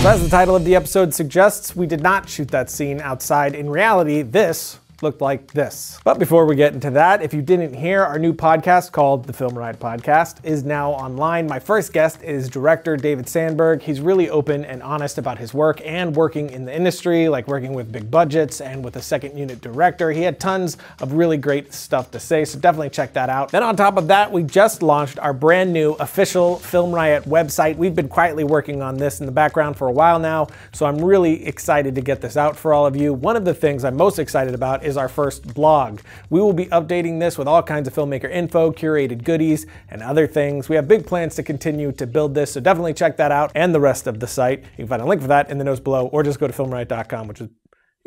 So as the title of the episode suggests, we did not shoot that scene outside. In reality, this looked like this. But before we get into that, if you didn't hear, our new podcast called the Film Riot Podcast is now online. My first guest is director David Sandberg. He's really open and honest about his work and working in the industry, like working with big budgets and with a second unit director. He had tons of really great stuff to say, so definitely check that out. Then on top of that, we just launched our brand new official Film Riot website. We've been quietly working on this in the background for a while now, so I'm really excited to get this out for all of you. One of the things I'm most excited about is our first blog. We will be updating this with all kinds of filmmaker info, curated goodies, and other things. We have big plans to continue to build this, so definitely check that out and the rest of the site. You can find a link for that in the notes below, or just go to filmriot.com, which is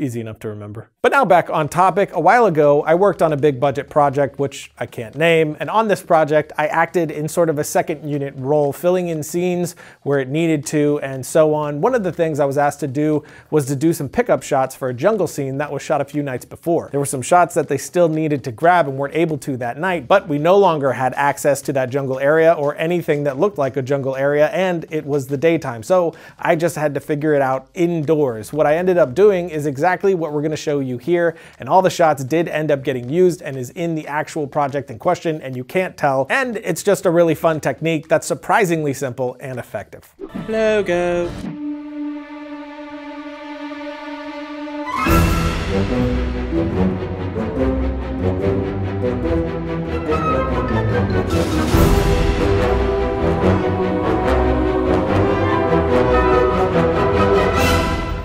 easy enough to remember. But now back on topic. A while ago, I worked on a big budget project, which I can't name. And on this project, I acted in sort of a second unit role, filling in scenes where it needed to and so on. One of the things I was asked to do was to do some pickup shots for a jungle scene that was shot a few nights before. There were some shots that they still needed to grab and weren't able to that night, but we no longer had access to that jungle area or anything that looked like a jungle area, and it was the daytime. So I just had to figure it out indoors. What I ended up doing is exactly what we're going to show you here, and all the shots did end up getting used and is in the actual project in question, and you can't tell, and it's just a really fun technique that's surprisingly simple and effective. Logo.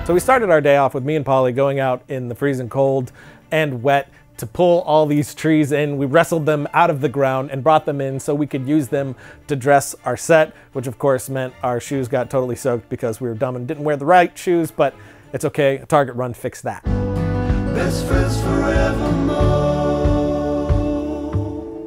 So we started our day off with me and Polly going out in the freezing cold and wet to pull all these trees in. We wrestled them out of the ground and brought them in so we could use them to dress our set, which of course meant our shoes got totally soaked because we were dumb and didn't wear the right shoes, but it's okay. A Target run fixed that. Best friends forevermore.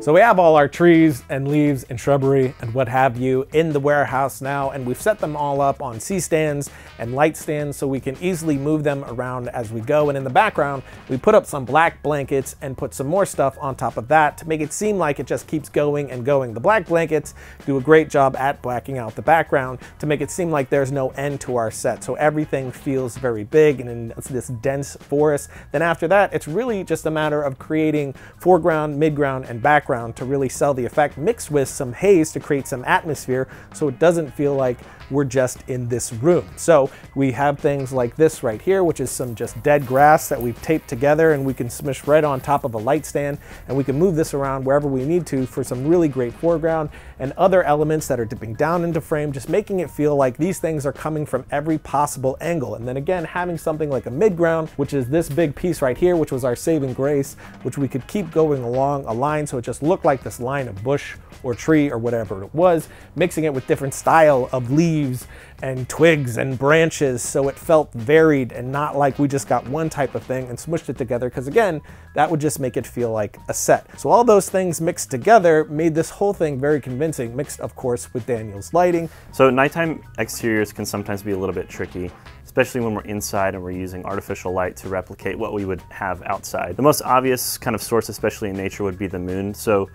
So we have all our trees and leaves and shrubbery and what have you in the warehouse now, and we've set them all up on C-stands and light stands so we can easily move them around as we go. And in the background, we put up some black blankets and put some more stuff on top of that to make it seem like it just keeps going and going. The black blankets do a great job at blacking out the background to make it seem like there's no end to our set. So everything feels very big and in this dense forest. Then after that, it's really just a matter of creating foreground, midground, and background to really sell the effect, mixed with some haze to create some atmosphere so it doesn't feel like we're just in this room. So we have things like this right here, which is some just dead grass that we've taped together, and we can smush right on top of a light stand, and we can move this around wherever we need to for some really great foreground and other elements that are dipping down into frame, just making it feel like these things are coming from every possible angle. And then again, having something like a midground, which is this big piece right here, which was our saving grace, which we could keep going along a line so it just looked like this line of bush or tree or whatever it was, mixing it with different style of leaves and twigs and branches so it felt varied and not like we just got one type of thing and smushed it together, because again, that would just make it feel like a set. So all those things mixed together made this whole thing very convincing, mixed of course with Daniel's lighting. So nighttime exteriors can sometimes be a little bit tricky, especially when we're inside and we're using artificial light to replicate what we would have outside. The most obvious kind of source, especially in nature, would be the moon. So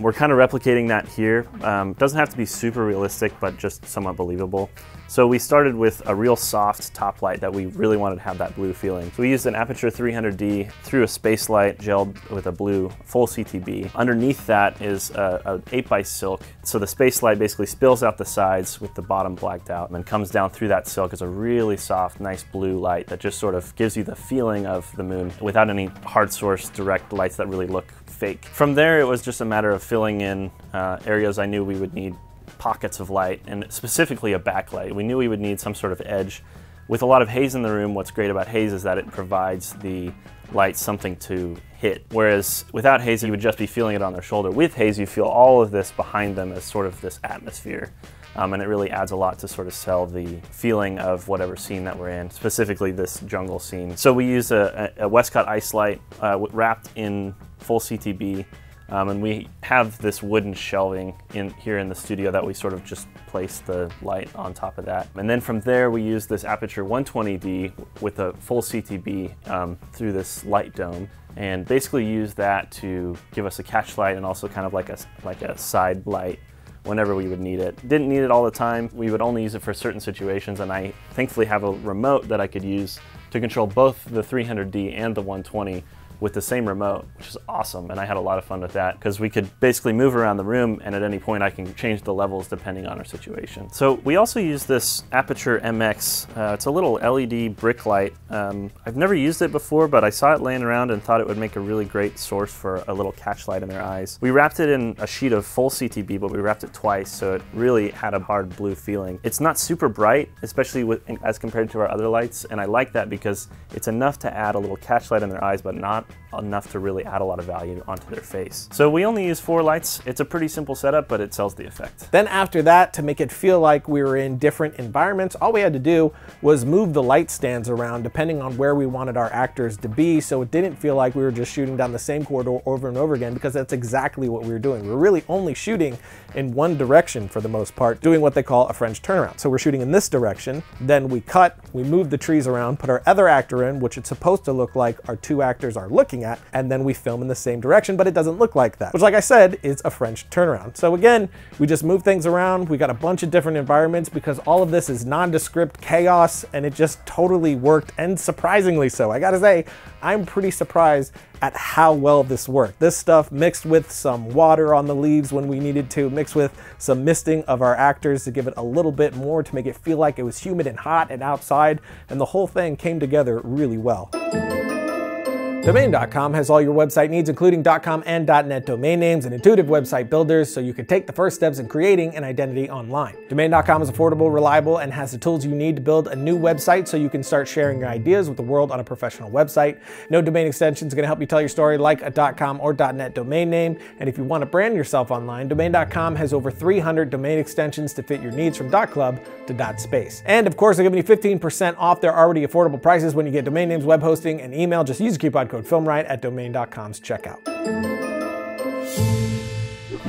we're kind of replicating that here. Doesn't have to be super realistic, but just somewhat believable. So we started with a real soft top light that we really wanted to have that blue feeling. So we used an Aperture 300D through a space light gelled with a blue full CTB. Underneath that is a 8x silk. So the space light basically spills out the sides with the bottom blacked out and then comes down through that silk as a really soft, nice blue light that just sort of gives you the feeling of the moon without any hard source direct lights that really look fake. From there, it was just a matter of filling in areas I knew we would need pockets of light, and specifically a backlight. We knew we would need some sort of edge. With a lot of haze in the room, what's great about haze is that it provides the light something to hit. Whereas without haze, you would just be feeling it on their shoulder. With haze, you feel all of this behind them as sort of this atmosphere. And it really adds a lot to sort of sell the feeling of whatever scene that we're in, specifically this jungle scene. So we use a Westcott ice light wrapped in full CTB. And we have this wooden shelving here in the studio that we sort of just place the light on top of that. And then from there, we use this Aperture 120D with a full CTB through this light dome, and basically use that to give us a catch light and also kind of like a side light whenever we would need it. Didn't need it all the time. We would only use it for certain situations, and I thankfully have a remote that I could use to control both the 300D and the 120 with the same remote, which is awesome. And I had a lot of fun with that because we could basically move around the room, and at any point I can change the levels depending on our situation. So we also use this Aperture MX. It's a little LED brick light. I've never used it before, but I saw it laying around and thought it would make a really great source for a little catch light in their eyes. We wrapped it in a sheet of full CTB, but we wrapped it twice, so it really had a hard blue feeling. It's not super bright, especially as compared to our other lights, and I like that because it's enough to add a little catch light in their eyes, but not enough to really add a lot of value onto their face. So we only use 4 lights. It's a pretty simple setup, but it sells the effect. Then after that, to make it feel like we were in different environments, all we had to do was move the light stands around depending on where we wanted our actors to be, so it didn't feel like we were just shooting down the same corridor over and over again, because that's exactly what we were doing. We were really only shooting in one direction for the most part, doing what they call a French turnaround. So we're shooting in this direction, then we cut, we move the trees around, put our other actor in, which it's supposed to look like our 2 actors are looking at, and then we film in the same direction, but it doesn't look like that, which, like I said, is a French turnaround. So again, we just move things around. We got a bunch of different environments because all of this is nondescript chaos, and it just totally worked, and surprisingly so. I gotta say, I'm pretty surprised at how well this worked. This stuff mixed with some water on the leaves when we needed to, mixed with some misting of our actors to give it a little bit more to make it feel like it was humid and hot and outside, and the whole thing came together really well. Domain.com has all your website needs, including .com and .net domain names and intuitive website builders, so you can take the first steps in creating an identity online. Domain.com is affordable, reliable, and has the tools you need to build a new website so you can start sharing your ideas with the world on a professional website. No domain extension is going to help you tell your story like a .com or .net domain name, and if you want to brand yourself online, Domain.com has over 300 domain extensions to fit your needs from .club to .space. And of course, they're giving you 15% off their already affordable prices when you get domain names, web hosting, and email. Just use the coupon code FilmRiot at Domain.com's checkout.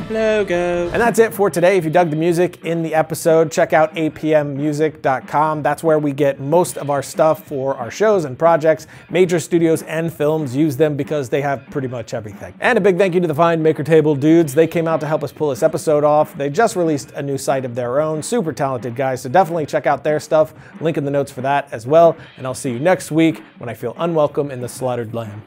Logo. And that's it for today. If you dug the music in the episode, check out apmmusic.com. That's where we get most of our stuff for our shows and projects. Major studios and films use them because they have pretty much everything. And a big thank you to the fine Maker Table dudes. They came out to help us pull this episode off. They just released a new site of their own. Super talented guys, so definitely check out their stuff. Link in the notes for that as well. And I'll see you next week when I feel unwelcome in the slaughtered lamb.